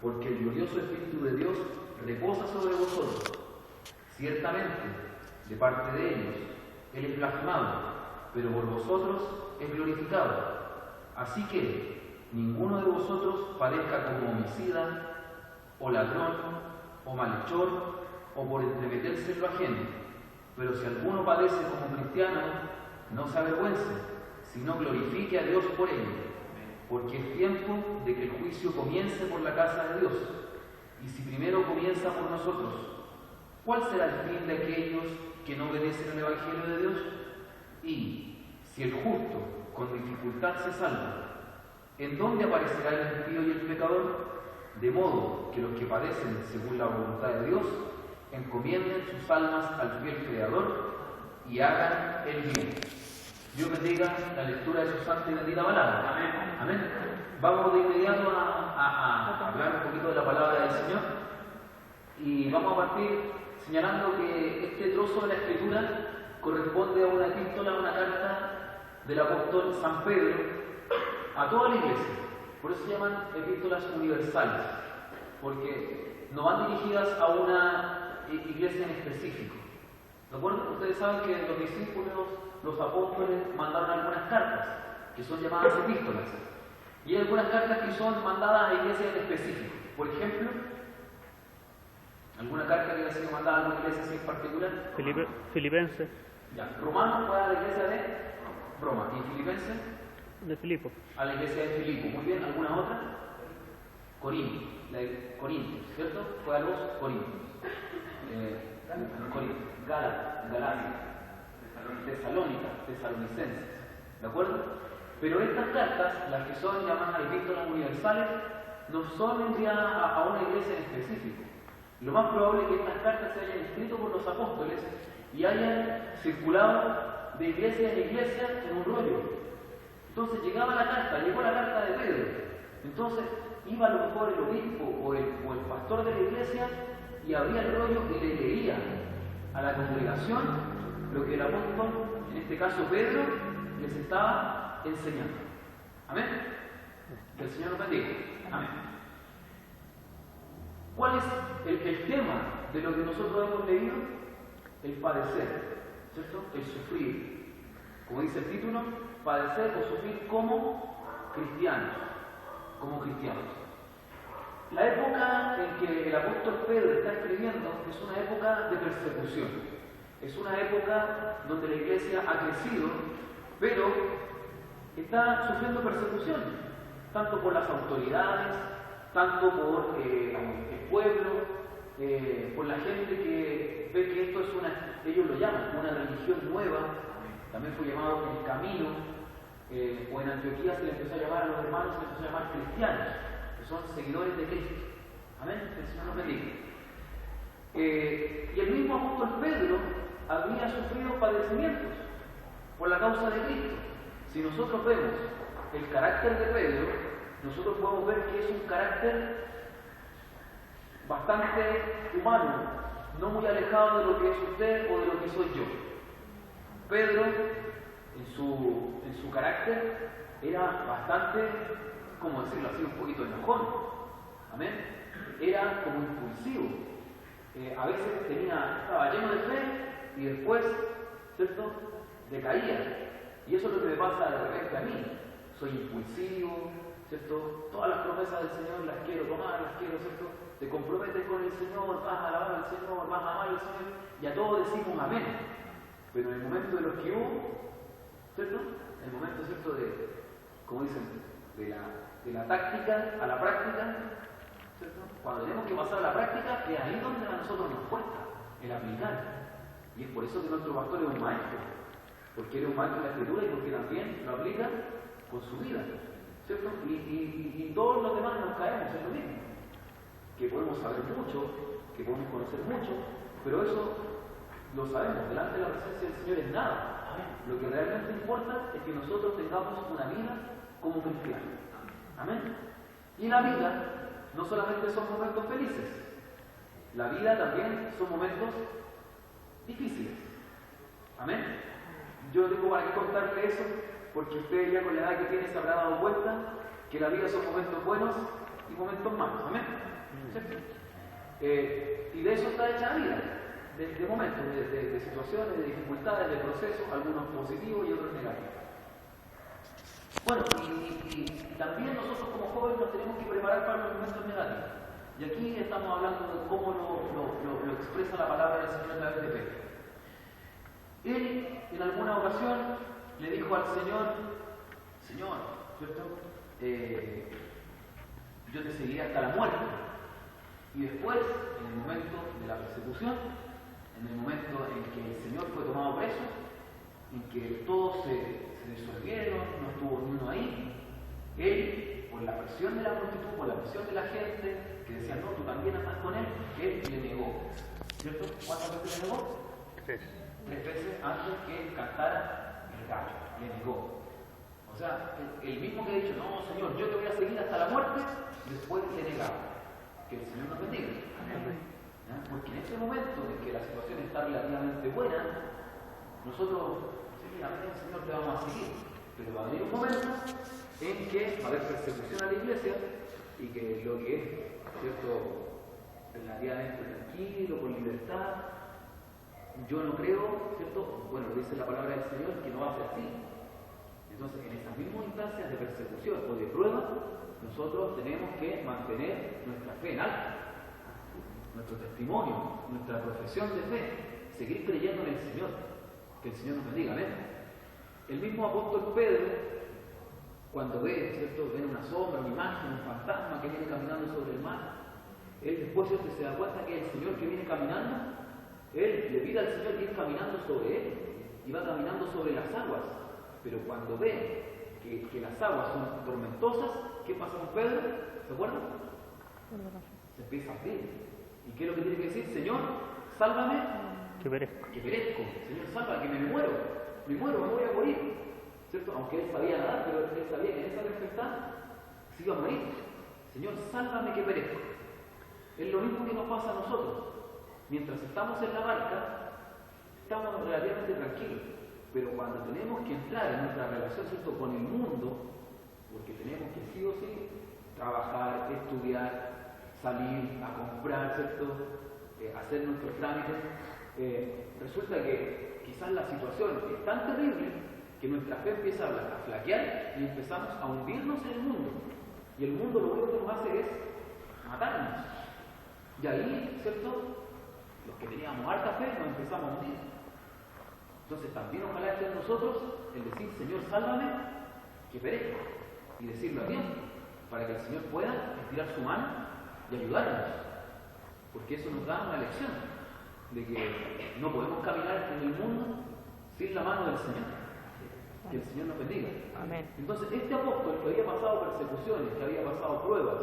porque el glorioso Espíritu de Dios reposa sobre vosotros. Ciertamente, de parte de ellos, Él es blasfemado, pero por vosotros es glorificado. Así que ninguno de vosotros padezca como homicida, o ladrón, o malhechor, o por entremeterse en lo ajeno. Pero si alguno padece como cristiano, no se avergüence, sino glorifique a Dios por ello, porque es tiempo de que el juicio comience por la casa de Dios. Y si primero comienza por nosotros, ¿cuál será el fin de aquellos que no obedecen al Evangelio de Dios? Y si el justo con dificultad se salva, ¿en dónde aparecerá el impío y el pecador? De modo que los que padecen según la voluntad de Dios encomienden sus almas al fiel Creador y hagan el bien. Dios bendiga la lectura de su santa y bendita palabra. Amén. Amén. Vamos de inmediato a hablar un poquito de la palabra del Señor y vamos a partir señalando que este trozo de la Escritura corresponde a una epístola, a una carta del apóstol San Pedro a toda la iglesia. Por eso se llaman epístolas universales, porque no van dirigidas a una iglesia en específico. ¿De acuerdo? Ustedes saben que los discípulos, los apóstoles, mandaron algunas cartas, que son llamadas epístolas. Y hay algunas cartas que son mandadas a iglesias en específico. Por ejemplo, ¿alguna carta que haya sido mandada a alguna iglesia así en particular? Filipenses. Ya. Romanos fue a la iglesia de Roma. ¿Y Filipenses? De Filipo. A la iglesia de Filipo. Muy bien. ¿Alguna otra? Corintios, ¿cierto? Fue a los Corintios. Galacia, Tesalónica, Tesalonicenses. ¿De acuerdo? Pero estas cartas, las que son llamadas epístolas universales, no son enviadas a una iglesia en específico. Lo más probable es que estas cartas se hayan escrito por los apóstoles y hayan circulado de iglesia en iglesia en un rollo. Entonces llegó la carta de Pedro. Entonces iba a lo mejor el obispo o el pastor de la iglesia y abría el rollo y le leía a la congregación lo que el apóstol, en este caso Pedro, les estaba enseñando. Amén. Que el Señor nos bendiga. Amén. ¿Cuál es el tema de lo que nosotros hemos leído? El padecer, ¿cierto? El sufrir. Como dice el título, padecer o sufrir como cristianos. Como cristianos. La época en que el apóstol Pedro está escribiendo es una época de persecución. Es una época donde la iglesia ha crecido, pero está sufriendo persecución, tanto por las autoridades, tanto por el pueblo, por la gente que ve que esto es ellos lo llaman una religión nueva, también fue llamado el camino, o en Antioquía se le empezó a llamar a los hermanos, se les empezó a llamar cristianos, que son seguidores de Cristo. Amén, que el Señor nos bendiga. Y el mismo apóstol Pedro había sufrido padecimientos por la causa de Cristo. Si nosotros vemos el carácter de Pedro, nosotros podemos ver que es un carácter bastante humano, no muy alejado de lo que es usted o de lo que soy yo. Pedro, en su carácter, era bastante, ¿cómo decirlo así? Un poquito enojón. Amén. Era como impulsivo. A veces estaba lleno de fe y después, ¿cierto?, decaía. Y eso es lo que me pasa de repente a mí. Soy impulsivo, ¿cierto? Todas las promesas del Señor las quiero tomar, ¿cierto? Te comprometes con el Señor, vas a alabar al Señor, vas a amar al Señor, y a todos decimos amén. Pero en el momento de los que hubo, ¿cierto? En el momento, ¿cierto?, como dicen, de la táctica a la práctica, ¿cierto? Cuando tenemos que pasar a la práctica, es ahí donde a nosotros nos cuesta el aplicar. Y es por eso que nuestro pastor es un maestro, porque él es un maestro de la Escritura y porque también lo aplica con su vida, ¿cierto? Y todos los demás nos caemos en lo mismo, que podemos saber mucho, que podemos conocer mucho, pero eso lo sabemos, delante de la presencia del Señor es nada. Lo que realmente importa es que nosotros tengamos una vida como cristianos. Amén. Y la vida no solamente son momentos felices, la vida también son momentos difíciles. Amén. Yo no tengo para qué contarle eso, porque usted ya con la edad que tiene se habrá dado cuenta que la vida son momentos buenos y momentos malos. Amén. Y de eso está hecha la vida, de momentos, de situaciones, de dificultades, de procesos, algunos positivos y otros negativos. Bueno, y también nosotros como jóvenes nos tenemos que preparar para los momentos negativos. Y aquí estamos hablando de cómo lo expresa la palabra del Señor a través de Pedro. Él, en alguna ocasión, le dijo al Señor, ¿cierto? Yo te seguiré hasta la muerte. Y después, en el momento de la persecución, en el momento en que el Señor fue tomado preso, en que todos se disolvieron, no estuvo ni uno ahí, él, por la presión de la multitud, por la presión de la gente, que decían, no, tú también andas con él, él le negó. ¿Cierto? ¿Cuántas veces le negó? 3 veces antes que cantara el gallo, le negó. O sea, el mismo que ha dicho, no, Señor, yo te voy a seguir hasta la muerte, después le negaba. Que el Señor nos bendiga. ¿Ya? Porque en este momento en que la situación está relativamente buena, nosotros, sí, amén, Señor, te vamos a seguir. Pero va a venir un momento en que va a haber persecución a la iglesia y que lo que es, ¿cierto?, relativamente tranquilo, con libertad, yo no creo, ¿cierto?, bueno, dice la palabra del Señor, que no va a ser así. Entonces, en estas mismas instancias de persecución o de prueba, nosotros tenemos que mantener nuestra fe en alto, nuestro testimonio, nuestra profesión de fe, seguir creyendo en el Señor, que el Señor nos bendiga, amén. El mismo apóstol Pedro, cuando ve, ¿cierto?, ve una sombra, una imagen, un fantasma que viene caminando sobre el mar, él después, ¿cierto?, se da cuenta que el Señor que viene caminando, él le pide al Señor ir caminando sobre él, y va caminando sobre las aguas, pero cuando ve que las aguas son tormentosas, ¿qué pasa con Pedro? ¿Se acuerdan? Se empieza a hundir. ¿Y qué es lo que tiene que decir? Señor, sálvame, Que perezco. que perezco. Señor, sálvame, que me muero, me voy a morir. ¿Cierto? Aunque él sabía nadar, pero él sabía que en esa tempestad se iba a morir. Señor, sálvame, que perezco. Es lo mismo que nos pasa a nosotros. Mientras estamos en la barca, estamos relativamente tranquilos. Pero cuando tenemos que entrar en nuestra relación, ¿cierto?, con el mundo, porque tenemos que sí o sí trabajar, estudiar, salir a comprar, ¿cierto?, hacer nuestros trámites, resulta que quizás la situación es tan terrible que nuestra fe empieza a flaquear y empezamos a hundirnos en el mundo. Y el mundo lo único que nos hace es matarnos. Y ahí, ¿cierto?, los que teníamos harta fe nos empezamos a hundir. Entonces también ojalá esté en nosotros el decir, Señor, sálvame, que perezco, y decirlo a tiempo, para que el Señor pueda estirar su mano y ayudarnos, porque eso nos da una lección de que no podemos caminar en el mundo sin la mano del Señor. Que el Señor nos bendiga. Amén. Entonces este apóstol que había pasado persecuciones, que había pasado pruebas,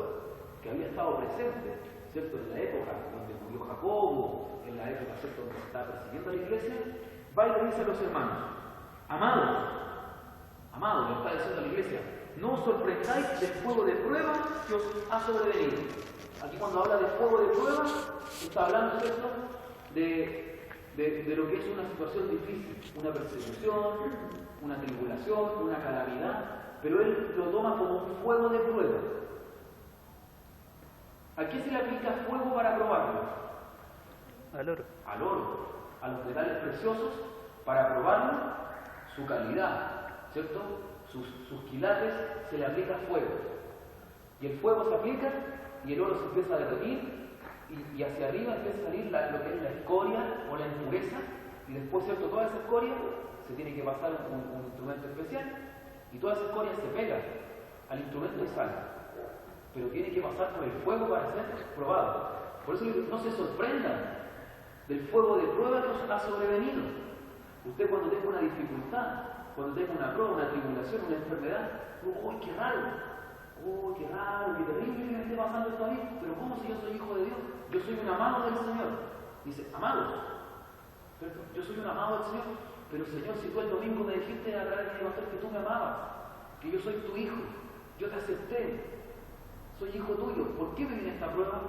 que había estado presente, ¿cierto?, en la época donde murió Jacobo, en la época, ¿cierto?, donde se estaba persiguiendo a la iglesia, va y le dice a los hermanos, amados, le está diciendo a la iglesia, no os sorprendáis del fuego de prueba que os ha sobrevenido. Aquí cuando habla de fuego de prueba, está hablando, ¿cierto?, de lo que es una situación difícil, una persecución, una tribulación, una calamidad, pero él lo toma como un fuego de prueba. ¿A qué se le aplica fuego para probarlo? Al oro. Al oro, a los metales preciosos, para probarlo, su calidad, ¿cierto? Sus quilates, se le aplica fuego. Y el fuego se aplica y el oro se empieza a derretir y hacia arriba empieza a salir lo que es la escoria o la impureza, y después, ¿cierto?, toda esa escoria se tiene que pasar un instrumento especial y toda esa escoria se pega al instrumento y sale. Pero tiene que pasar por el fuego para ser probado. Por eso no se sorprendan del fuego de prueba que os ha sobrevenido. Usted cuando tenga una dificultad, cuando tenga una prueba, una tribulación, una enfermedad, ¡uy, qué raro! ¡Uy, qué raro, qué terrible que me esté pasando esto a mí! Pero ¿cómo si yo soy hijo de Dios? Yo soy un amado del Señor. Dice, amados. ¿Cierto? Yo soy un amado del Señor. Pero Señor, si tú el domingo me dijiste a través de mi pastor que tú me amabas, que yo soy tu hijo, yo te acepté, soy hijo tuyo, ¿por qué me viene esta prueba?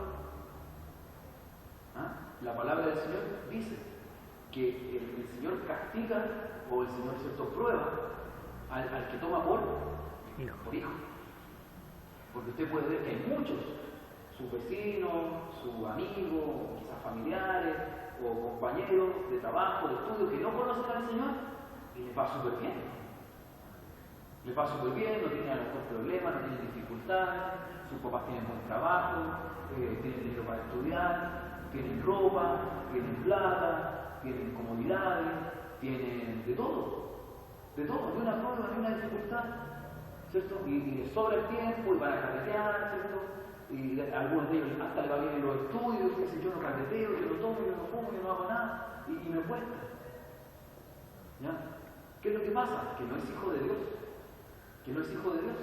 ¿Ah? La palabra del Señor dice que el Señor castiga, o el Señor, ¿cierto?, prueba al que toma por hijo. Porque usted puede ver que hay muchos sus vecinos, sus amigos, quizás familiares o compañeros de trabajo, de estudio que no conocen al Señor y les va súper bien. Les va súper bien, no tienen a lo mejor problemas, no tienen dificultades, sus papás tienen buen trabajo, tienen dinero para estudiar, tienen ropa, tienen plata, tienen comodidades, tienen de todo, ni una prueba, ni una dificultad, ¿cierto? Y les sobra el tiempo y van a carretear, ¿cierto? Y a algunos de ellos hasta le va bien en los estudios, que si yo no carreteo, yo no tomo, yo no fumo, yo no hago nada, y me cuesta. ¿Ya? ¿Qué es lo que pasa? Que no es hijo de Dios. Que no es hijo de Dios.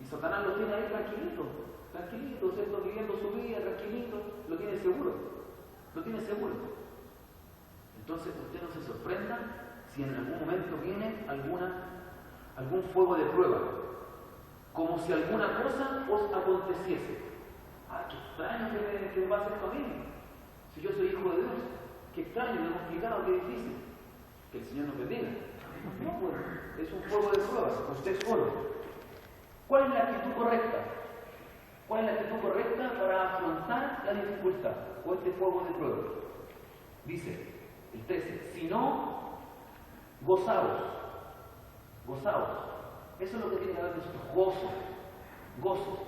Y Satanás lo tiene ahí tranquilito, ¿cierto? Viviendo su vida, tranquilito, lo tiene seguro. Lo tiene seguro. Entonces usted no se sorprenda si en algún momento viene algún fuego de prueba. Como si alguna cosa os aconteciese. ¡Ay, qué extraño que me pase esto a mí! Si yo soy hijo de Dios, qué extraño, qué complicado, qué difícil. Que el Señor nos bendiga. No, pues, es un fuego de prueba, usted solo. ¿Cuál es la actitud correcta? ¿Cuál es la actitud correcta para afrontar la dificultad o este fuego de prueba? Dice el 13, si no, gozaos. Eso es lo que tiene que haber nosotros, gozo.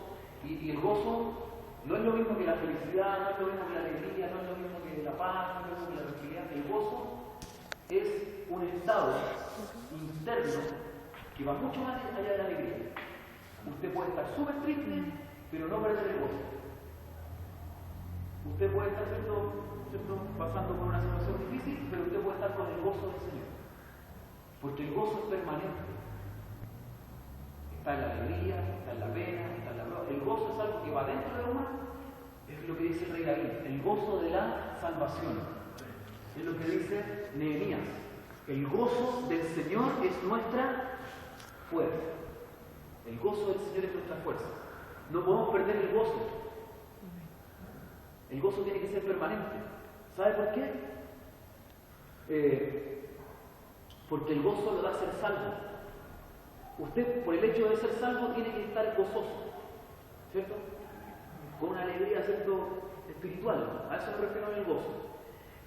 Y el gozo no es lo mismo que la felicidad, no es lo mismo que la alegría, no es lo mismo que la paz, no es lo mismo que la tranquilidad. El gozo es un estado interno que va mucho más allá de la alegría. Usted puede estar súper triste, pero no perder el gozo. Usted puede estar pasando por una situación difícil, pero usted puede estar con el gozo del Señor. Porque el gozo es permanente. Está en la alegría, está en la pena, está en la prueba. El gozo es algo que va dentro de uno, es lo que dice el rey David, el gozo de la salvación. Es lo que dice Nehemías. El gozo del Señor es nuestra fuerza. El gozo del Señor es nuestra fuerza. No podemos perder el gozo. El gozo tiene que ser permanente. ¿Sabe por qué? Porque el gozo lo da ser salvo. Usted, por el hecho de ser salvo, tiene que estar gozoso, ¿cierto? Con una alegría, ¿cierto?, espiritual. A eso me refiero en el gozo.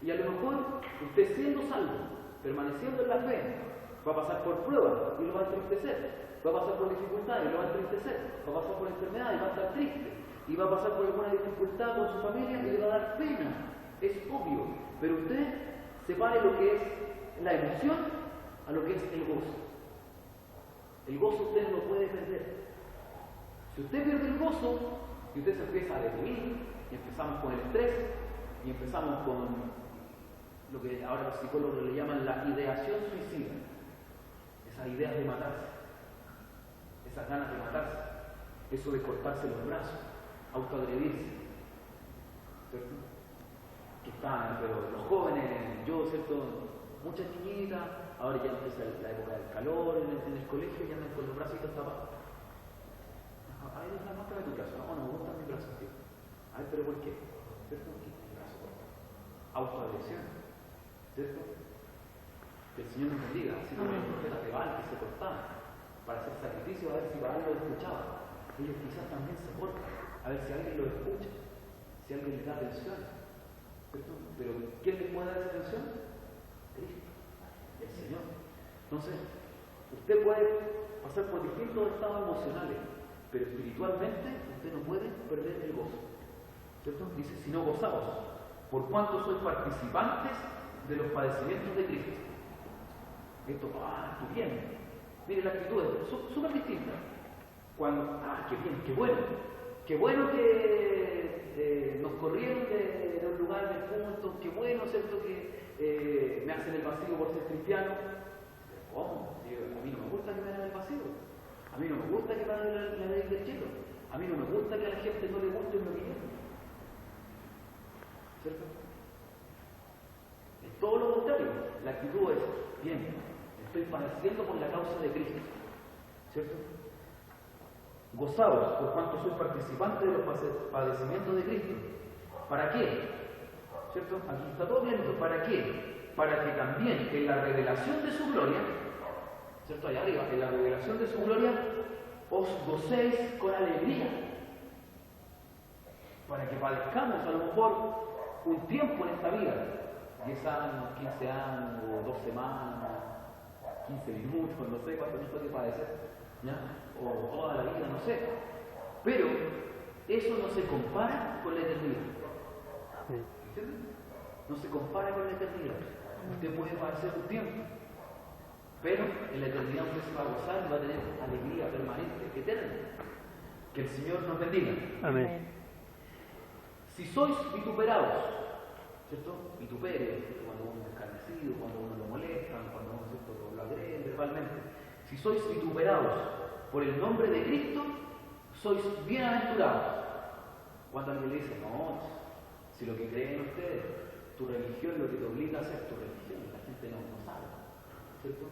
Y a lo mejor, usted siendo salvo, permaneciendo en la fe, va a pasar por pruebas y lo va a entristecer. Va a pasar por dificultades y lo va a entristecer. Va a pasar por enfermedades y va a estar triste. Y va a pasar por alguna dificultad con su familia y le va a dar pena. Es obvio. Pero usted separe lo que es la emoción a lo que es el gozo. El gozo usted no puede perder. Si usted pierde el gozo y usted se empieza a deprimir, y empezamos con el estrés, y empezamos con lo que ahora los psicólogos le llaman la ideación suicida, esas ideas de matarse, esas ganas de matarse, eso de cortarse los brazos, autoagredirse, ¿cierto? Que están, pero los jóvenes, yo, ¿cierto? Muchas niñitas, ahora ya empieza la época del calor en el colegio, ya andan con los bracitos tapados. Ay, es la marca de tu brazo. No me gustan mis brazos, tío. Ay, pero ¿por qué? ¿Cierto? Porque el brazo corto. Autoagresión. ¿Cierto? Que el Señor nos bendiga, así como los profetas de Baal que se cortaban para hacer sacrificio, a ver si Baal lo escuchaba. Ellos quizás también se cortan, a ver si alguien lo escucha, si alguien les da atención. ¿Cierto? Pero ¿quién les puede dar esa atención? Cristo, el Señor. Entonces, usted puede pasar por distintos estados emocionales, pero espiritualmente usted no puede perder el gozo. ¿Cierto? Dice, si no gozaos, por cuanto sois participantes de los padecimientos de Cristo. Esto, qué bien. Mire, la actitud es súper distinta. Cuando, qué bien, qué bueno que nos corrieron de un lugar del culto, qué bueno, ¿cierto? Que me hacen el vacío por ser cristiano. ¿Cómo? A mí no me gusta que me hagan el vacío. A mí no me gusta que me hagan la ley del cielo. A mí no me gusta que a la gente no le guste mi opinión. ¿Cierto? Es todo lo contrario. La actitud es, bien, estoy padeciendo por la causa de Cristo. ¿Cierto? Gozaos por cuanto sois participantes de los padecimientos de Cristo. ¿Para qué? ¿Cierto? Aquí está todo bien. ¿Para qué? Para que también en la revelación de su gloria, ¿cierto? Allá arriba, en la revelación de su gloria, os gocéis con alegría. para que padezcamos a lo mejor un tiempo en esta vida, 10 años, 15 años, o 2 semanas, 15 minutos, no sé cuánto nos puede padecer, ¿ya? O toda la vida, no sé. Pero eso no se compara con la eternidad. ¿Entiendes? No se compara con la eternidad. Usted puede padecer un tiempo, pero en la eternidad usted se va a gozar y va a tener alegría permanente, eterna. Que el Señor nos bendiga. Amén. Si sois vituperados, ¿cierto? Vituperio, cuando uno es escarnecido, cuando uno lo molestan, cuando uno, ¿cierto?, lo agreden verbalmente. Si sois vituperados por el nombre de Cristo, sois bienaventurados. Cuando alguien le dice, no, si lo que creen ustedes, tu religión lo que te obliga a hacer tu religión, la gente no sabe, ¿cierto?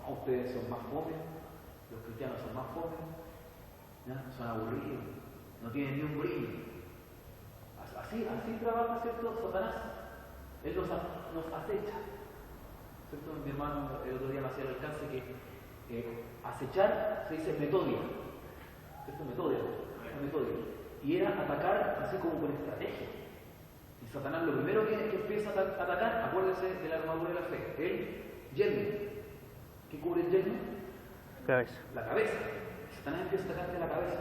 No, ustedes son más fome, los cristianos son más fome, ¿ya? Son aburridos, no tienen ni un brillo. Así trabaja, ¿cierto?, Satanás. Él nos acecha, ¿cierto? Mi hermano el otro día me hacía el alcance que acechar se dice metodia, ¿cierto? Metodia. Y era atacar así como con estrategia. Y Satanás lo primero que empieza a atacar, acuérdese de la armadura de la fe, el yelmo. ¿Qué cubre el yelmo? Cabeza. La cabeza. Satanás empieza a atacarte la cabeza.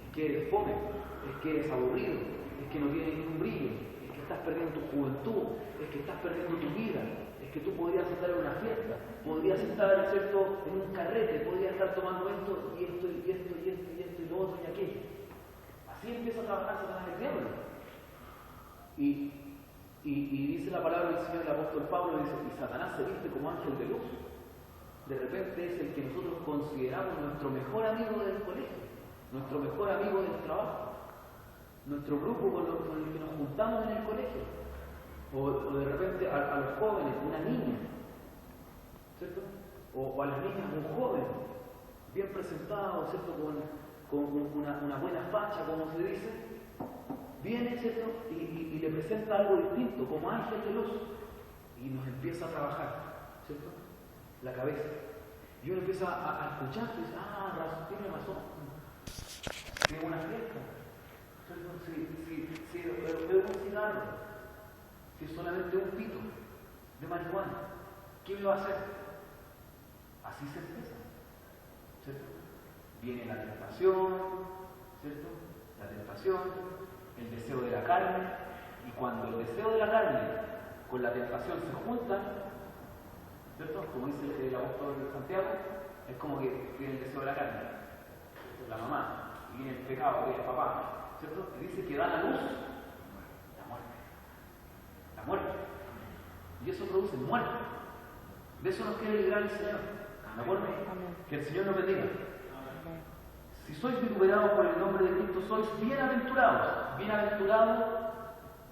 Es que eres fome, es que eres aburrido, es que no tienes ningún brillo, es que estás perdiendo tu juventud, es que estás perdiendo tu vida, es que tú podrías estar en una fiesta, podrías estar, ¿cierto?, en un carrete, podrías estar tomando esto y esto y esto y esto y esto y lo otro y aquello. Así empieza a trabajar Satanás el diablo. Y dice la palabra del Señor, el apóstol Pablo, dice, y Satanás se viste como ángel de luz. De repente es el que nosotros consideramos nuestro mejor amigo del colegio, nuestro mejor amigo del trabajo, nuestro grupo con el que nos juntamos en el colegio, o de repente a los jóvenes, una niña, ¿cierto? O a las niñas, un joven, bien presentado, ¿cierto?, con una buena facha, como se dice, viene, ¿cierto?, y le presenta algo distinto, como ángel de luz, y nos empieza a trabajar, ¿cierto?, la cabeza. Y uno empieza a escuchar y dice, tiene razón, tiene una fiesta, ¿cierto? Si veo un cigarro, si es solamente un pito de marihuana, ¿qué me va a hacer? Así se empieza, ¿cierto? Viene la tentación, ¿cierto? La tentación, el deseo de la carne, y cuando el deseo de la carne con la tentación se juntan, ¿cierto? Como dice el apóstol Santiago, es como que viene el deseo de la carne, ¿cierto?, la mamá, y viene el pecado, que es el papá, ¿cierto? Y dice que dan a luz la muerte. Y eso produce muerte. De eso nos quiere librar el Señor. ¿De acuerdo? Que el Señor nos bendiga. Si sois vituperados por el nombre de Cristo, sois bienaventurados. Bienaventurados,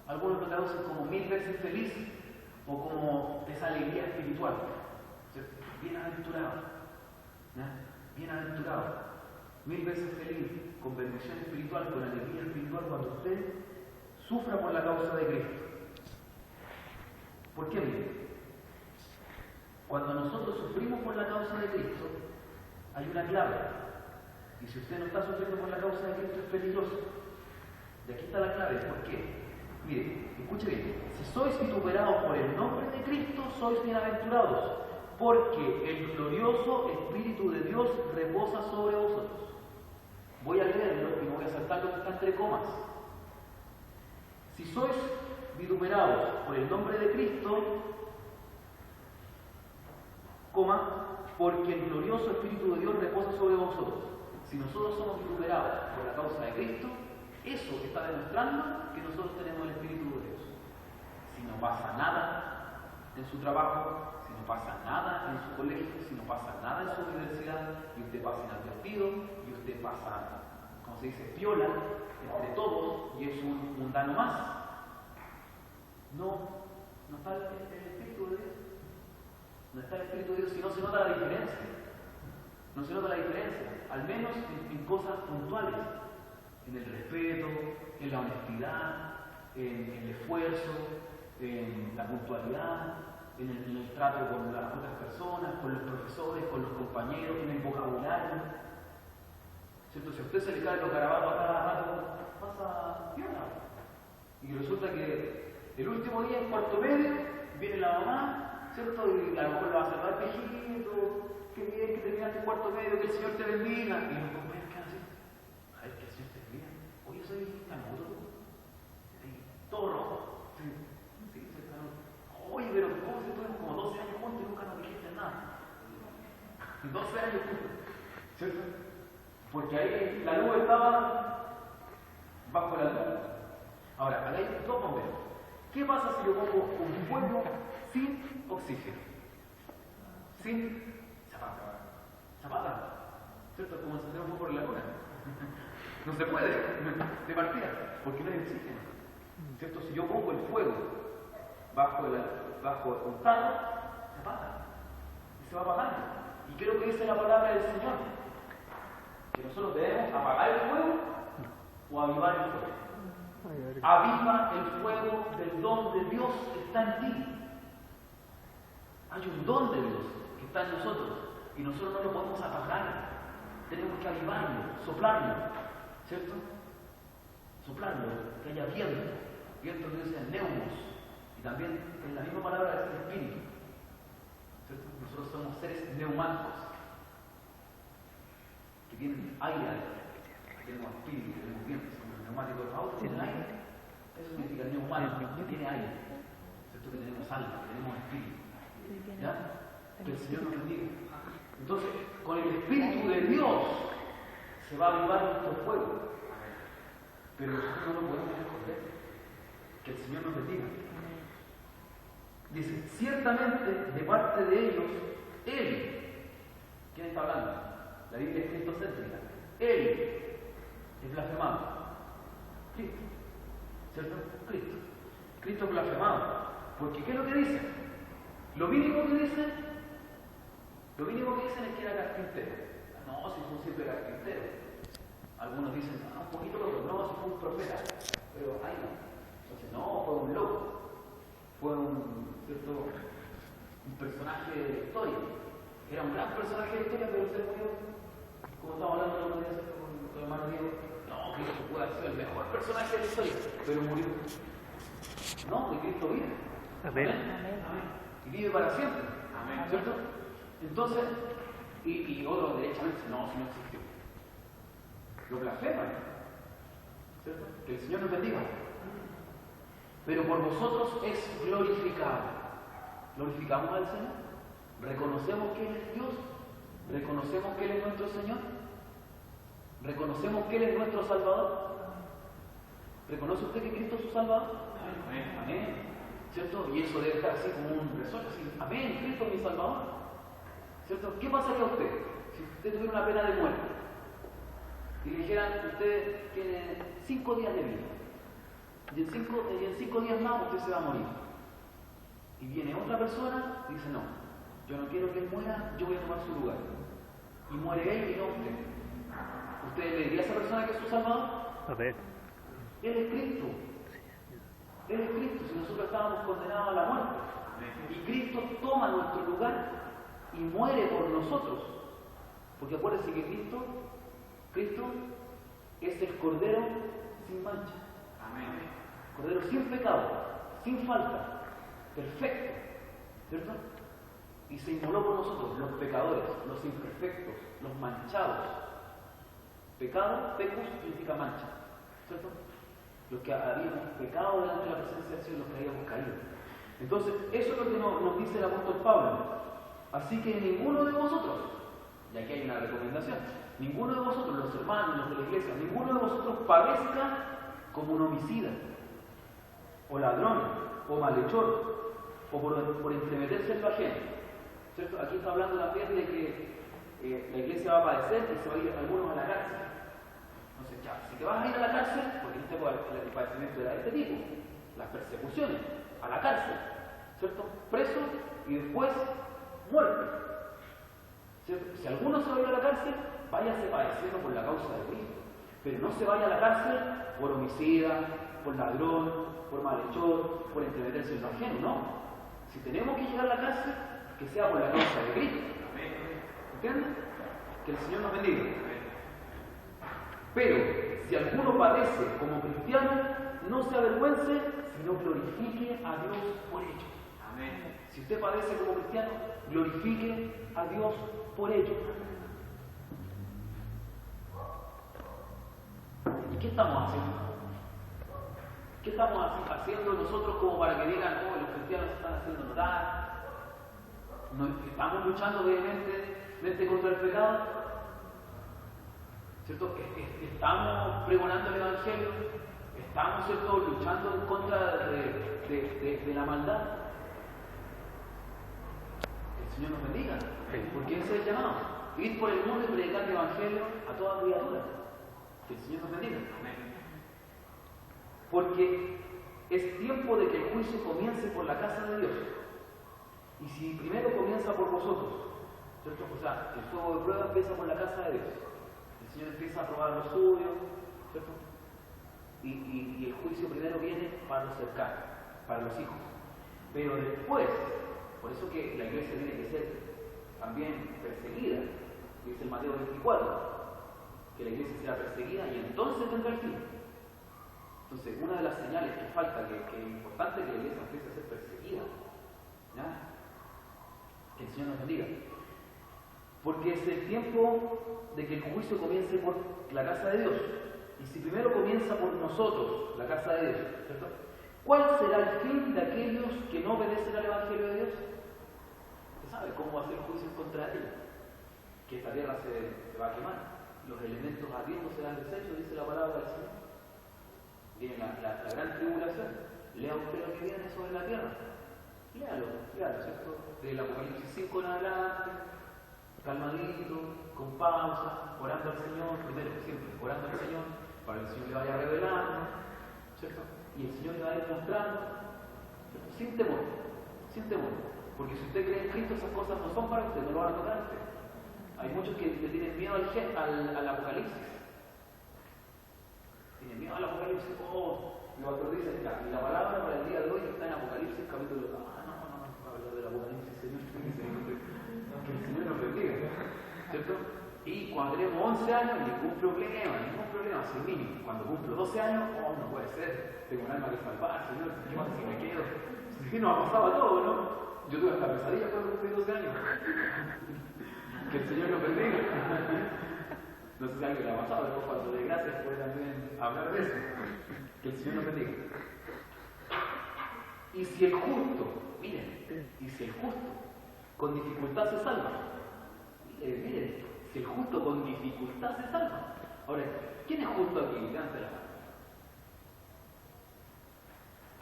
algunos lo traducen como 1000 veces feliz, o como esa alegría espiritual. Bienaventurado. Bienaventurado. 1000 veces feliz, con bendición espiritual, con alegría espiritual, cuando usted sufra por la causa de Cristo. ¿Por qué? Mire, cuando nosotros sufrimos por la causa de Cristo, hay una clave. Y si usted no está sufriendo por la causa de Cristo, es peligroso. Y aquí está la clave. ¿Por qué? Mire, escuche bien. Si sois vituperados por el nombre de Cristo, sois bienaventurados, porque el glorioso Espíritu de Dios reposa sobre vosotros. Voy a leerlo y me voy a saltar lo que está entre comas. Si sois vituperados por el nombre de Cristo, porque el glorioso Espíritu de Dios reposa sobre vosotros. Si nosotros somos vituperados por la causa de Cristo, eso está demostrando que nosotros tenemos el Espíritu de Dios. Si no pasa nada en su trabajo, si no pasa nada en su colegio, si no pasa nada en su universidad, y usted pasa inadvertido, y usted pasa, como se dice, piola entre todos, y es un mundano más, no está el Espíritu de Dios. No está el Espíritu de Dios, si no se nota la diferencia. No se nota la diferencia, al menos en cosas puntuales, en el respeto, en la honestidad, en el esfuerzo, en la puntualidad, en el trato con las otras personas, con los profesores, con los compañeros, en el vocabulario. ¿Cierto? Si a usted se le caen los garabatos a cada rato, cuarto medio, viene la mamá, ¿cierto? Y a lo mejor le va a salvar pejito, qué bien que terminaste el cuarto medio, que el Señor te bendiga. Y los compañeros quedan así, ay, que el Señor te bendiga. Oye, soy Canuto, todo rojo. Sí, soy Canuto. Oye, pero ¿cómo si estuvimos como 12 años juntos y nunca nos dijiste nada? 12 años juntos, ¿cierto? Porque ahí la nube estaba bajo la luz. Ahora, acá hay dos bomberos. ¿Qué pasa si yo pongo un fuego sin oxígeno? Sin zapata, ¿cierto? Como encender un fuego por la luna. No se puede, de partida, porque no hay oxígeno, ¿cierto? Si yo pongo el fuego bajo un tarro, se apaga y se va apagando. Y creo que dice la palabra del Señor, que nosotros debemos apagar el fuego o avivar el fuego. Aviva el fuego del don de Dios que está en ti. Hay un don de Dios que está en nosotros y nosotros no lo podemos apagar. Tenemos que avivarlo, soplarlo, ¿cierto? Soplarlo, que haya viento. Viento que dice neumos, y también es la misma palabra del espíritu, ¿cierto? Nosotros somos seres neumáticos que tienen aire adentro. Tenemos espíritu, tenemos viento, somos neumáticos de auto, tienen aire. Eso significa neumático, que tiene aire, ¿cierto? Que tenemos alma, que tenemos espíritu. ¿Ya? Que el Señor nos bendiga. Entonces, con el Espíritu de Dios se va a avivar nuestro fuego. Pero nosotros no lo podemos esconder. Que el Señor nos bendiga. Dice, ciertamente de parte de ellos, Él, ¿quién está hablando? La Biblia es cristocéntrica. Él es blasfemado. Cristo. ¿Cierto? Cristo. Cristo es blasfemado. Porque ¿qué es lo que dice? Lo mínimo que dicen es que era carpintero. No, si fue un simple carpintero. Algunos dicen, un poquito loco, no, si fue un profeta. Pero, ay no. Entonces, no, fue un loco. Fue un personaje de la historia. Era un gran personaje de la historia, pero se murió. Como estamos hablando de la con el hermano Diego. No, Cristo puede ser el mejor personaje de la historia, pero murió. No, que Cristo vive. Amén. Amén. Y vive para siempre. Amén. ¿Cierto? Entonces, y otros derechamente dicen, no, si no existió. Lo blasfeman. ¿Cierto? Que el Señor nos bendiga. Pero por vosotros es glorificado. ¿Glorificamos al Señor? ¿Reconocemos que Él es Dios? ¿Reconocemos que Él es nuestro Señor? ¿Reconocemos que Él es nuestro Salvador? ¿Reconoce usted que Cristo es su Salvador? Amén. Amén. ¿Cierto? Y eso debe estar así como un resorte, así, amén, Cristo es mi Salvador. ¿Cierto? ¿Qué pasaría a usted si usted tuviera una pena de muerte y le dijeran, usted tiene 5 días de vida y en 5 días más usted se va a morir? Y viene otra persona y dice, no, yo no quiero que él muera, yo voy a tomar su lugar. Y muere él y no usted. ¿Usted le diría a esa persona que es su Salvador? A ver. Él es Cristo. Él es Cristo, si nosotros estábamos condenados a la muerte. Y Cristo toma nuestro lugar y muere por nosotros. Porque acuérdense que Cristo es el Cordero sin mancha. Amén. Cordero sin pecado, sin falta, perfecto. ¿Cierto? Y se inmoló por nosotros, los pecadores, los imperfectos, los manchados. Pecado, pecus significa mancha. ¿Cierto? Los que habíamos pecado delante de la presencia del Señor, los que habíamos caído. Entonces, eso es lo que nos dice el apóstol Pablo. Así que ninguno de vosotros, y aquí hay una recomendación, ninguno de vosotros, los hermanos, los de la iglesia, ninguno de vosotros padezca como un homicida, o ladrón, o malhechor, o por entremeterse en lo ajeno. ¿Cierto? Aquí está hablando también de que la iglesia va a padecer y se va a ir algunos a la cárcel. Entonces, ya, si te vas a ir a la cárcel, porque en este el padecimiento era de este tipo, las persecuciones, a la cárcel, ¿cierto? Preso y después muerte. ¿Cierto? Si alguno se va a ir a la cárcel, váyase padeciendo por la causa de Cristo. Pero no se vaya a la cárcel por homicida, por ladrón, por malhechor, por entremeterse en lo ajeno, no. Si tenemos que llegar a la cárcel, que sea por la causa de Cristo. ¿Entienden? Que el Señor nos bendiga. Pero si alguno padece como cristiano, no se avergüence, sino glorifique a Dios por ello. Amén. Si usted padece como cristiano, glorifique a Dios por ello. ¿Y qué estamos haciendo? ¿Qué estamos haciendo nosotros como para que digan, oh, los cristianos se están haciendo notar? ¿Estamos luchando vehementemente contra el pecado? ¿Cierto? ¿Estamos pregonando el Evangelio? ¿Estamos, cierto, luchando en contra de la maldad? Que el Señor nos bendiga. Porque ese es el llamado. Ir por el mundo y predicar el Evangelio a toda criatura. Que el Señor nos bendiga. Porque es tiempo de que el juicio comience por la casa de Dios. Y si primero comienza por vosotros, ¿cierto? O sea, el fuego de prueba empieza por la casa de Dios. El Señor empieza a probar los suyos, ¿cierto? Y el juicio primero viene para los cercanos, para los hijos. Pero después, por eso que la iglesia tiene que ser también perseguida, dice el Mateo 24, que la iglesia será perseguida y entonces vendrá el fin. Entonces, una de las señales que falta, que es importante que la iglesia empiece a ser perseguida, ¿ya? Que el Señor nos bendiga. Porque es el tiempo de que el juicio comience por la casa de Dios. Y si primero comienza por nosotros, la casa de Dios, ¿cierto? ¿Cuál será el fin de aquellos que no obedecen al Evangelio de Dios? Usted sabe cómo va a ser el juicio contra ellos. Que esta tierra se va a quemar. Los elementos ardiendo serán deshechos, dice la palabra del Señor. Viene la gran tribulación. Lea usted lo que viene sobre la tierra. Léalo, ¿cierto? Del Apocalipsis 5 en adelante, calmadito, con pausa, orando al Señor, primero siempre, orando al Señor, para que el Señor le vaya revelando, ¿cierto? Y el Señor le va a ir mostrando, ¿cierto? Sin temor. Porque si usted cree en Cristo, esas cosas no son para usted, no lo van a tocar a usted. Hay muchos que le tienen miedo al Apocalipsis. Tienen miedo al Apocalipsis. Oh, el pastor dice, ya, y la palabra para el día de hoy está en Apocalipsis capítulo 2. No, hablar del Apocalipsis, Señor. Que el Señor nos bendiga, ¿cierto? Y cuando tenemos 11 años, ningún problema, sin mínimo. Cuando cumplo 12 años, oh, no puede ser, tengo un alma que salvar, Señor, ¿qué pasa si me quedo? Si nos ha pasado todo, ¿no? Yo tuve hasta pesadilla cuando cumplí 12 años. Que el Señor nos bendiga. No sé si a alguien le ha pasado, pero cuando de gracias puede también hablar de eso. Que el Señor nos bendiga. Y si el justo, miren, con dificultad se salva. Miren, si el justo con dificultad se salva. Ahora, ¿quién es justo aquí? Levante la mano.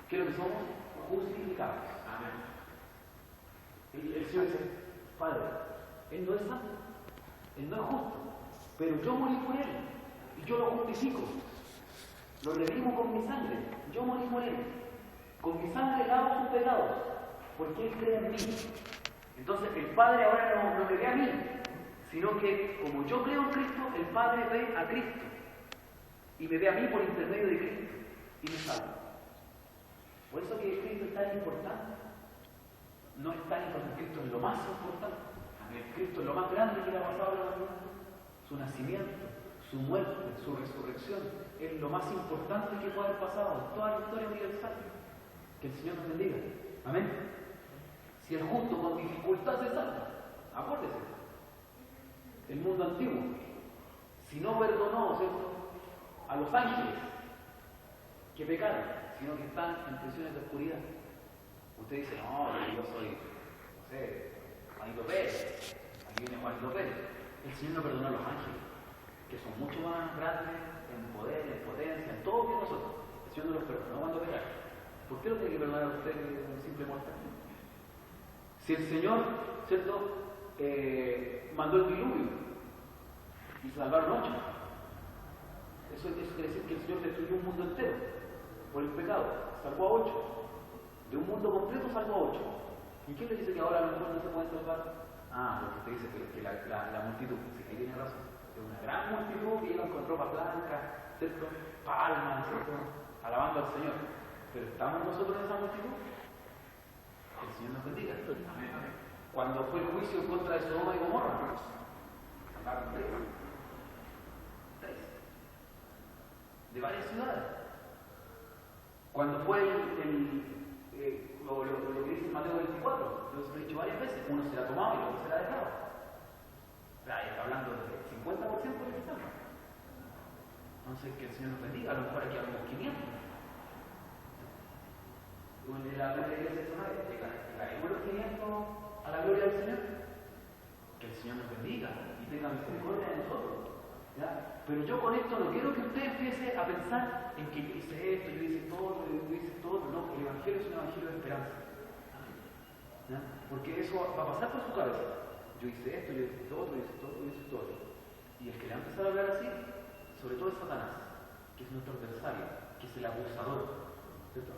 ¿Qué es lo que somos? Justificados. Amén. El Señor dice, Padre, Él no es santo, Él no es justo, pero yo morí por Él y yo lo justifico. Lo redimo con mi sangre, yo morí por Él. Con mi sangre lavo sus pecados, porque Él cree en mí. Entonces el Padre ahora no me ve a mí, sino que como yo creo en Cristo, el Padre ve a Cristo y me ve a mí por intermedio de Cristo y me salva. Por eso que Cristo es tan importante. No es tan importante, Cristo es lo más importante. Cristo es lo más grande que le ha pasado a la humanidad. Su nacimiento, su muerte, su resurrección es lo más importante que puede haber pasado en toda la historia universal. Que el Señor nos bendiga. Amén. Si el justo con dificultad se salva, acuérdese, el mundo antiguo, si no perdonó, ¿cierto?, a los ángeles que pecaron, sino que están en prisiones de oscuridad. Usted dice, no, yo soy, no sé, Juanito Pérez, aquí viene Juanito Pérez. El Señor no perdonó a los ángeles, que son mucho más grandes en poder, en potencia, en todo que nosotros. El Señor no los perdonó cuando pecaron. ¿Por qué lo tiene que perdonar a usted, un simple mortal? Si el Señor, ¿cierto?, mandó el diluvio y salvaron 8. Eso quiere decir que el Señor destruyó un mundo entero por el pecado, salvó a 8. De un mundo completo salvó a 8. ¿Y quién le dice que ahora a lo mejor no se puede salvar? Porque usted dice que la multitud, sí, ahí tiene razón, es una gran multitud que iban con ropa blanca, ¿cierto?, palmas, ¿cierto?, alabando al Señor. Pero ¿estamos nosotros en esa multitud? Que el Señor nos bendiga. Amén. Cuando fue el juicio en contra de Sodoma y Gomorra, sacaron 3 de varias ciudades. Cuando fue lo que dice Mateo 24, yo se lo he dicho varias veces, uno se la tomaba y el otro se la dejaba. Ahí está hablando del 50% del cristiano. Entonces, que el Señor nos bendiga, a lo mejor aquí habemos 500. En la iglesia llegaremos los 500 a la gloria del Señor. Que el Señor nos bendiga y tenga misericordia de nosotros. ¿Ya? Pero yo con esto no quiero que usted empiece a pensar en que yo hice esto, yo hice todo, yo hice todo. No, el Evangelio es un Evangelio de esperanza. ¿Ya? Porque eso va a pasar por su cabeza. Yo hice esto, yo hice esto otro, yo hice esto otro, yo hice esto otro. Y el que le va a empezar a hablar así, sobre todo es Satanás, que es nuestro adversario, que es el abusador, ¿cierto?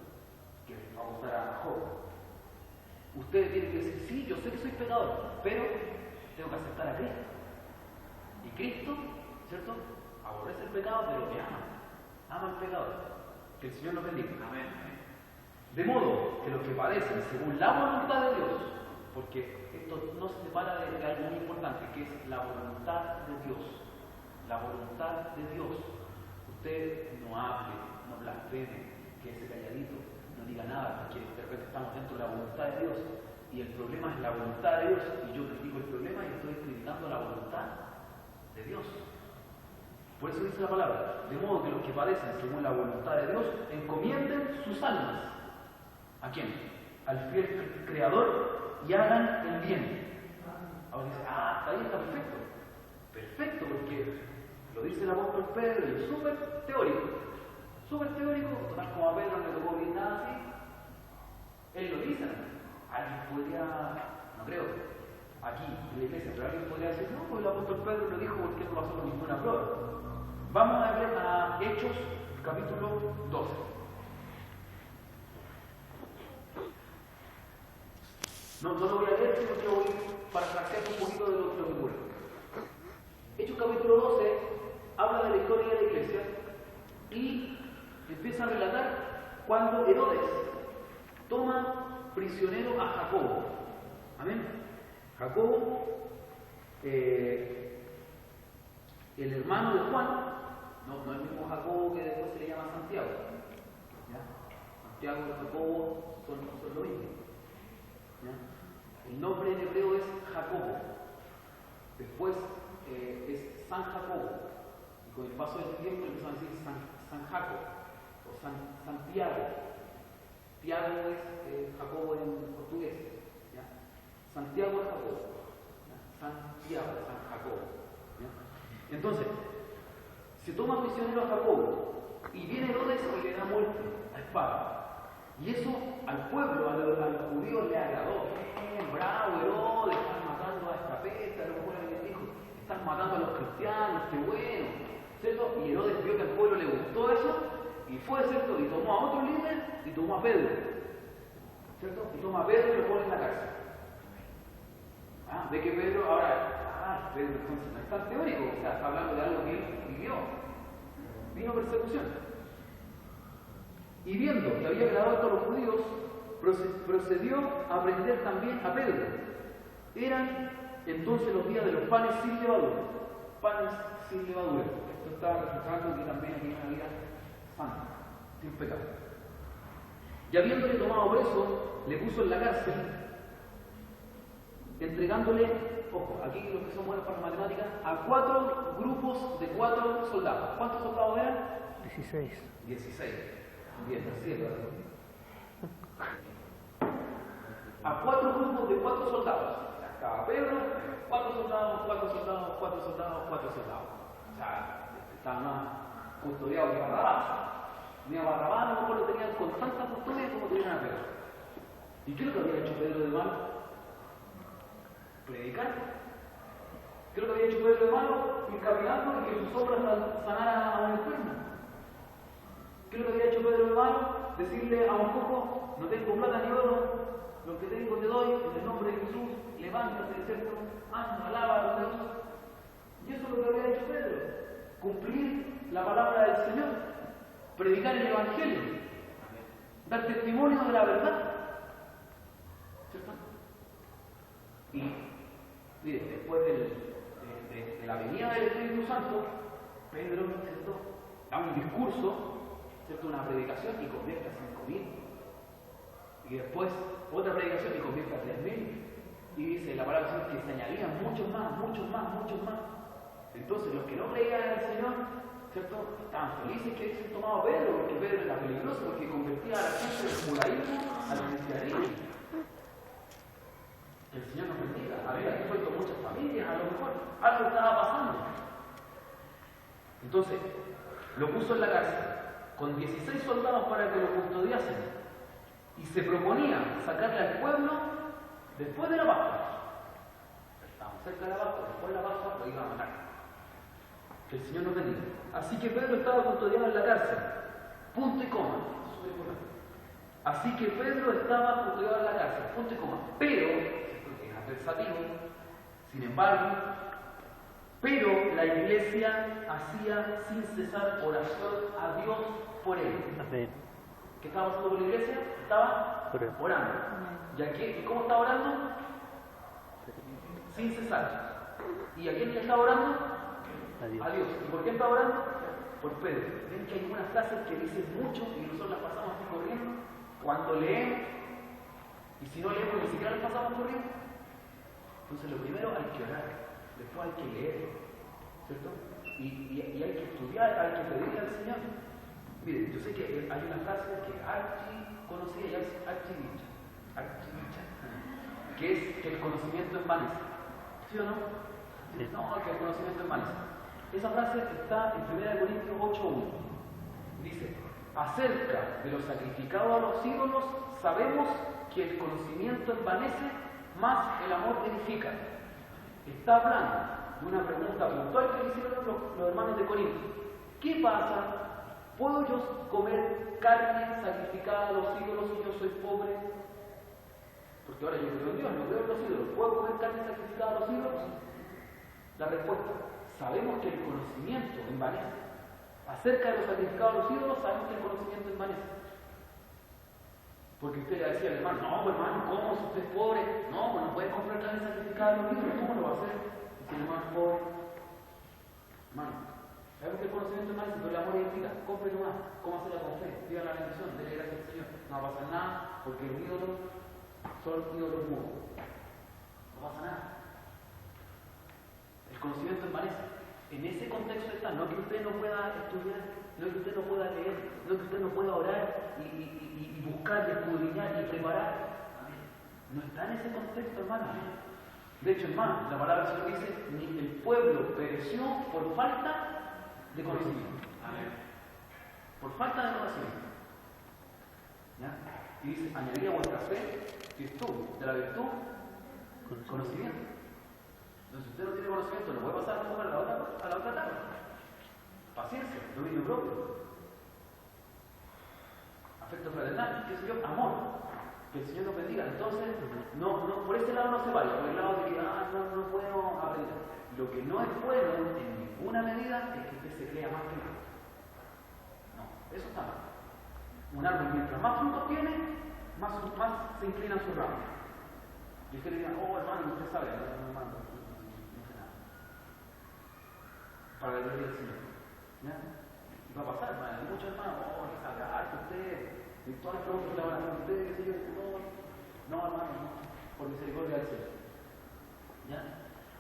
Que va a abusar a Job. Usted tiene que decir, sí, yo sé que soy pecador, pero tengo que aceptar a Cristo. Y Cristo, ¿cierto? Aborrece el pecado, pero te ama el pecador. Que el Señor nos bendiga. Amén. De modo que los que padecen según la voluntad de Dios, porque esto no se separa de algo muy importante, que es la voluntad de Dios. La voluntad de Dios. Usted no hable, no blasfeme, quédese calladito, no diga nada, porque de repente estamos dentro de la voluntad de Dios. Y el problema es la voluntad de Dios, y yo critico el problema y estoy criticando la voluntad de Dios. Por eso dice la palabra, de modo que los que padecen según la voluntad de Dios encomienden sus almas. ¿A quién? Al fiel Creador, y hagan el bien. Ahora dice, ahí está perfecto. Perfecto, porque lo dice el apóstol Pedro y es súper teórico, total como a Pedro no le tocó bien nada así. Él lo dice, alguien podría, no creo, aquí en la iglesia, pero alguien podría decir, no, pues el apóstol Pedro lo dijo porque no pasó por ninguna prueba. Vamos a ver a Hechos, capítulo 12. No lo voy a leer, sino que voy para parafrasear un poquito de lo que ocurre. Hechos capítulo 12 habla de la historia de la iglesia y empieza a relatar cuando Herodes toma prisionero a Jacobo. Amén. Jacobo, el hermano de Juan, no el mismo Jacobo que después se le llama Santiago. ¿Ya? Santiago y Jacobo son lo mismo. ¿Ya? El nombre en hebreo es Jacobo. Después es San Jacobo. Y con el paso del tiempo empiezan a decir San Jacobo o Santiago. Tiago es Jacobo en portugués. ¿Ya? Santiago es Jacobo. ¿Ya? Santiago, San Jacobo. ¿Ya? Entonces, se toma prisionero a Jacobo y viene Herodes y le da muerte a espada. Y eso al pueblo, a los judíos le agradó. Bravo Herodes, estás matando a esta peste, a lo mejor alguien dijo, estás matando a los cristianos, qué bueno, ¿cierto? Y Herodes vio que al pueblo le gustó eso y fue, ¿cierto? Y tomó a otro líder y tomó a Pedro, ¿cierto? Y toma a Pedro y lo pone en la cárcel. Ve que Pedro, ahora, Pedro entonces no es tan teórico, o sea, está hablando de algo que él vivió. Vino persecución. Y viendo que había agradado a todos los judíos, procedió a prender también a Pedro. Eran entonces los días de los panes sin levadura. Panes sin levadura. Esto estaba reflejando que también aquí una vida santa, sin pecado. Y habiéndole tomado preso, le puso en la cárcel, entregándole, ojo, aquí los que son buenos para las matemáticas, a 4 grupos de 4 soldados. ¿Cuántos soldados eran? 16. 16. Bien, así es, ¿verdad? A 4 grupos de 4 soldados. Estaba Pedro, 4 soldados, 4 soldados, 4 soldados, 4 soldados. O sea, estaban más custodiados que Barrabás. Ni a Barrabás a lo mejor lo tenían con tanta custodia como tenían a Pedro. ¿Y qué es lo que había hecho Pedro de malo? Predicar. ¿Qué es lo que había hecho Pedro de malo? Ir caminando y que sus obras sanaran a un enfermo. ¿Qué es lo que había hecho Pedro de malo? Decirle a un poco, no tengo plata ni oro, lo que tengo te doy, en el nombre de Jesús, levántate, ¿cierto? Anda, alaba a Dios. Y eso es lo que había hecho Pedro. Cumplir la palabra del Señor, predicar el Evangelio, dar testimonio de la verdad. ¿Cierto? Y mire, después de la venida del Espíritu Santo, Pedro, ¿cierto?, da un discurso ¿cierto? Una predicación y convierte a 5.000. Y después otra predicación y convierte a 3.000. Y dice la palabra del Señor que se añadían muchos más, muchos más, muchos más. Entonces los que no creían en el Señor, ¿cierto? Estaban felices que hubiesen tomado a Pedro, porque Pedro era peligroso, porque convertía a la gente del judaísmo al cristianismo. Que el Señor nos bendiga. Había suelto muchas familias, a lo mejor algo estaba pasando. Entonces, lo puso en la cárcel con 16 soldados para que lo custodiasen. Y se proponía sacarle al pueblo después de la Pascua. Estábamos cerca de la Pascua, después de la Pascua lo iba a matar. Que el Señor nos bendiga. Así que Pedro estaba custodiado en la cárcel. Punto y coma. Súper importante. Así que Pedro estaba custodiado en la cárcel. Punto y coma. Pero, es adversativo, sin embargo, pero la iglesia hacía sin cesar oración a Dios por él. Amén. ¿Qué estaba haciendo por la iglesia? Estaba orando. ¿Y cómo estaba orando? Sin cesar. ¿Y a quién le estaba orando? Adiós. A Dios. ¿Y por qué estaba orando? Por Pedro. Ven que hay algunas frases que dicen mucho y nosotros las pasamos así corriendo. Cuando leemos, y si no leemos ni siquiera las pasamos corriendo. Entonces lo primero hay que orar, después hay que leer, ¿cierto? Y hay que estudiar, hay que pedirle al Señor. Miren, yo sé que hay una frase que archi conocida y es archidicha, que es que el conocimiento envanece. ¿Sí o no? Sí. No, que el conocimiento envanece. Esa frase está en 1 Corintios 8:1. Dice, acerca de lo sacrificado a los ídolos, sabemos que el conocimiento envanece, más el amor edifica. Está hablando de una pregunta puntual que le hicieron los hermanos de Corinto. ¿Qué pasa? ¿Puedo yo comer carne sacrificada a los ídolos si yo soy pobre? Porque ahora yo creo en Dios, no creo en los ídolos. ¿Puedo comer carne sacrificada a los ídolos? La respuesta, sabemos que el conocimiento envanece. Acerca de los sacrificados a los ídolos, sabemos que el conocimiento envanece. Porque usted le decía al hermano, no, hermano, ¿cómo? Si usted es pobre, no, pues no puede comprar carne sacrificada a los ídolos, ¿cómo lo va a hacer? Si el hermano es pobre. Hermano, sabemos que el conocimiento envanece, pero el amor edifica. Compre nomás, cómo hacerla con fe, viva la bendición, dele gracias al Señor. No va a pasar nada, porque los ídolos son ídolos mudos. No pasa nada. El conocimiento envanece. En ese contexto está, no que usted no pueda estudiar, no que usted no pueda leer, no que usted no pueda orar y buscar, y escudriñar y preparar. No está en ese contexto, hermano. De hecho, es más, la palabra del Señor dice, ni el pueblo pereció por falta de conocimiento. Por falta de conocimiento. ¿Ya? Y dice, añadid a vuestra fe, virtud, de la virtud, conocimiento. Entonces, si usted no tiene conocimiento, no puede pasar a la otra etapa. Paciencia, dominio propio, afecto fraternal, qué sé yo, amor. Que el Señor nos bendiga. Entonces, por ese lado no se vaya, por el lado de que no puedo aprender. Lo que no es bueno en ninguna medida es que usted se crea más que nada. No, eso está mal. Un árbol, mientras más frutos tiene, más se inclinan sus ramas. Y usted le diga, oh hermano, usted sabe, hermano. Para la gloria del Señor. ¿Ya? Y va a pasar, hay muchos hermanos, que usted, y todas las preguntas que le van a hacer a usted, qué sé yo, no, hermano, no, por misericordia del Señor. ¿Ya?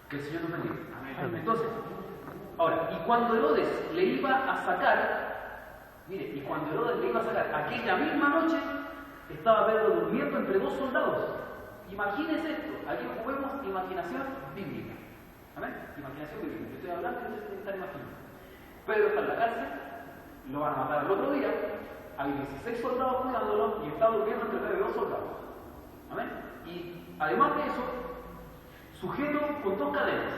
Que el Señor nos bendiga. Amén. Entonces, ahora, y cuando Herodes le iba a sacar, mire, y cuando Herodes le iba a sacar, aquella misma noche estaba Pedro durmiendo entre dos soldados. Imagínense esto, aquí ocupemos imaginación bíblica. ¿Amén? Imaginación bíblica. Yo estoy hablando y ustedes están imaginando. Pedro está en la cárcel, lo van a matar el otro día, hay 16 soldados cuidándolo y está durmiendo entre medio de dos soldados. ¿Amén? Y además de eso, sujeto con dos cadenas.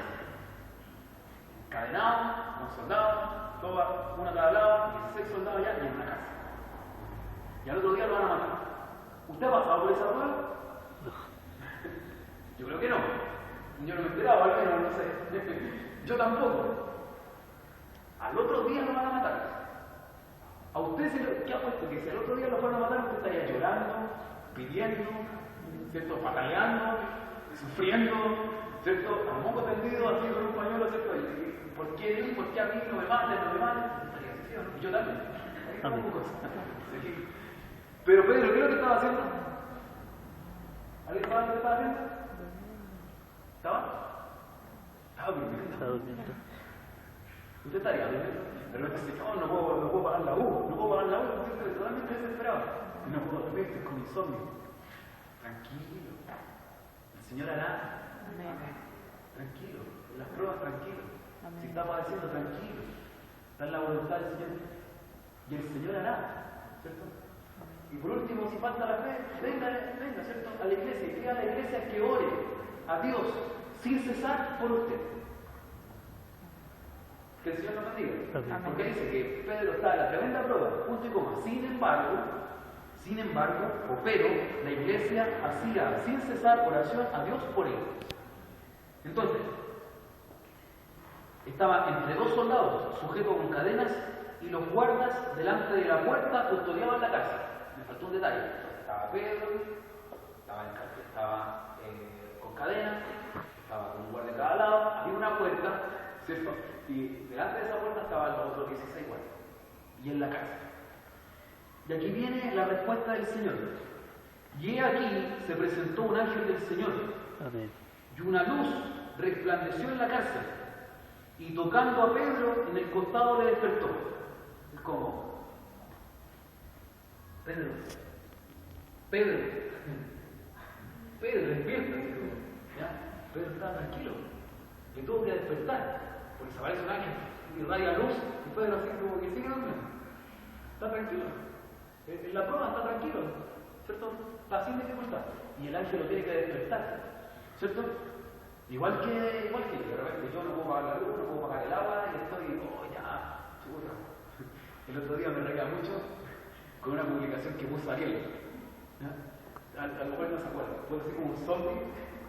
Encadenado, con soldados, una a cada lado, 16 soldados allá y en una casa. Y al otro día lo van a matar. ¿Usted ha pasado por esa prueba? Yo creo que no. Yo no me esperaba, al menos, no sé. Yo tampoco. Al otro día lo van a matar. ¿A usted qué ha puesto? Que si al otro día lo fueron a matar, usted estaría llorando, pidiendo, ¿cierto? Pataleando, sufriendo, ¿cierto? A moco tendido, así con un pañuelo, ¿cierto? ¿Por qué a mí? ¿Por qué a mí? No me maten, no me maten. Estaría así, ¿sí o no? Y yo también. Amén. Pero Pedro, ¿qué es lo que estaba haciendo? ¿Alguien sabe lo que estaba haciendo? Estaba durmiendo. Está durmiendo. ¿Usted estaría durmiendo? De repente dice, no puedo pagar la U, porque estoy totalmente desesperado. No puedo dormir, estoy con insomnio. Tranquilo. El Señor hará. Amén. Tranquilo. En las pruebas, tranquilo. Amén. Si está padeciendo, tranquilo. Está en la voluntad del Señor. Y el Señor hará. ¿Cierto? Y por último, si falta la fe, venga, ¿cierto? A la iglesia y pida a la iglesia que ore a Dios sin cesar por usted. Que el Señor nos bendiga. Amén. Porque dice que Pedro está en la tremenda prueba, punto y coma. Sin embargo, pero la iglesia hacía sin cesar oración a Dios por él. Entonces, estaba entre dos soldados sujetos con cadenas y los guardas delante de la puerta custodiaban la casa. Me faltó un detalle. Entonces, estaba Pedro, estaba con cadenas, estaba con un guardia de cada lado, había una puerta, ¿cierto? Y delante de esa puerta estaban los otros 16 guardias. Y en la casa. Y aquí viene la respuesta del Señor. Y he aquí se presentó un ángel del Señor. Amén. Y una luz resplandeció en la cárcel. Y tocando a Pedro en el costado le despertó. Es como, Pedro, despierta. ¿Ya? Pedro está tranquilo. Le tuvo que despertar. Porque se aparece un ángel y radia luz. Y Pedro así como que sigue durmiendo. Está tranquilo. En la prueba está tranquilo. ¿Cierto? Está sin dificultad. Y el ángel lo tiene que despertar. ¿Cierto? Igual que de repente yo no puedo pagar la luz, no puedo pagar el agua y estoy, chuta. El otro día me reía mucho con una publicación que puso Ariel. ¿Ya? A lo mejor no se acuerda, fue así como un zombie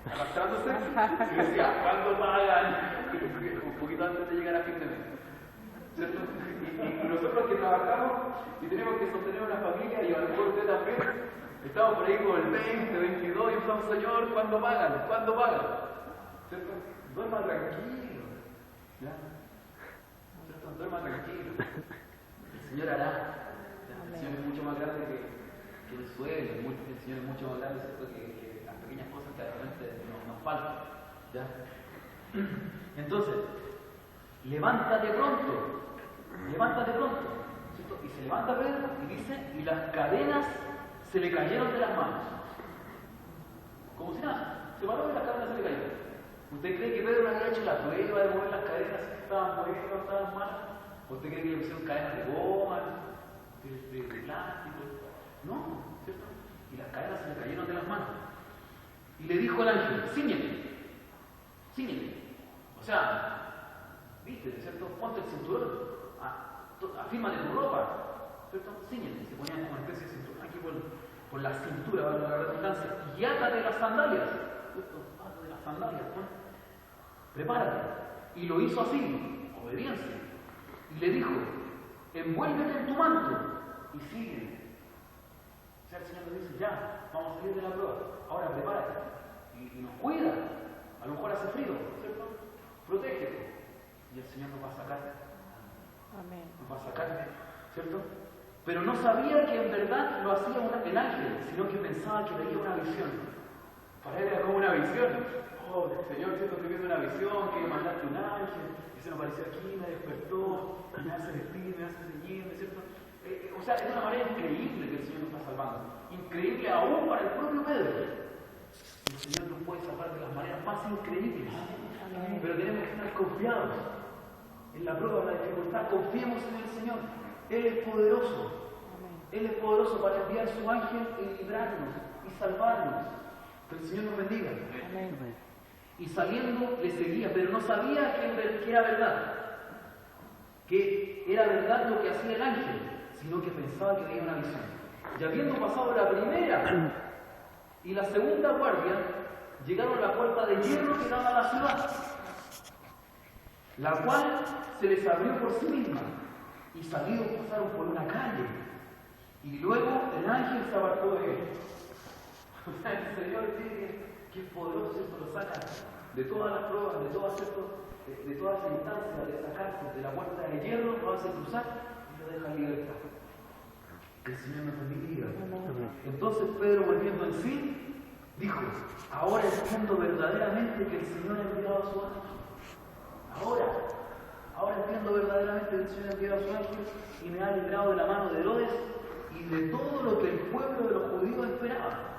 arrastrándose y decía, ¿cuándo pagan? Un poquito antes de llegar a fin de mes. ¿Cierto? Y nosotros que trabajamos y tenemos que sostener una familia y a lo mejor usted también, estamos por ahí con el 20, 22 y estamos, Señor, ¿cuándo pagan? ¿Cuándo pagan? ¿Cierto? Duerma tranquilo. ¿Ya? ¿Cierto? Duerma tranquilo. El Señor hará. ¿Ya? El Señor es mucho más grande que el suelo. El Señor es mucho más grande, ¿cierto? Que las pequeñas cosas que de repente nos faltan. ¿Ya? Entonces, levántate pronto. Levántate pronto. ¿Cierto? Y se levanta Pedro y dice, y las cadenas se le cayeron de las manos. Como si nada. Se paró y las cadenas se le cayeron. ¿Usted cree que Pedro había hecho la prueba de mover las cadenas si estaban buenas o estaban malas? ¿Usted cree que le pusieron cadenas de goma, de plástico? No, ¿cierto? Y las cadenas se le cayeron de las manos. Y le dijo al ángel, cíñete. O sea, vístete, ¿cierto? Ponte el cinturón, afírmate tu ropa, ¿cierto? Cíñete. Se ponían como una especie de cinturón aquí por la cintura, para la redundancia, y átate las sandalias, ¿cierto? Átate las sandalias, ¿no? Prepárate. Y lo hizo así, obediencia. Y le dijo, envuélvete en tu manto y sigue. O sea, el Señor le dice, ya, vamos a salir de la prueba. Ahora prepárate. Y nos cuida. A lo mejor hace frío, ¿cierto? Protégete. Y el Señor nos va a sacar. Amén. Nos va a sacar, ¿cierto? Pero no sabía que en verdad lo hacía el ángel, sino que pensaba que veía una visión. Para él era como una visión. Oh, Señor, ¿cierto? Estoy viendo una visión, que mandaste un ángel, y se me apareció aquí, me despertó, me hace vestir, me hace ceñirme, ¿cierto? O sea, es una manera increíble que el Señor nos está salvando. Increíble aún para el propio Pedro. El Señor nos puede salvar de las maneras más increíbles. Amén. Pero tenemos que estar confiados. En la prueba, en la dificultad, confiemos en el Señor. Él es poderoso. Él es poderoso para enviar su ángel y librarnos y salvarnos. Que el Señor nos bendiga. Amén. Y saliendo le seguía, pero no sabía que era verdad. Que era verdad lo que hacía el ángel, sino que pensaba que veía una visión. Y habiendo pasado la primera y la segunda guardia, llegaron a la puerta de hierro que daba a la ciudad, la cual se les abrió por sí misma, y salidos pasaron por una calle, y luego el ángel se apartó de él. O sea, el Señor dice que es poderoso, ¿cierto? Lo saca de todas las pruebas, de todas las instancias, de sacarse de la puerta de hierro, lo hace cruzar y lo deja en libertad. el Señor nos bendiga. Amén. Entonces Pedro, volviendo en sí, dijo: ahora entiendo verdaderamente que el Señor ha enviado a su ángel. Ahora entiendo verdaderamente que el Señor ha enviado a su ángel y me ha librado de la mano de Herodes y de todo lo que el pueblo de los judíos esperaba.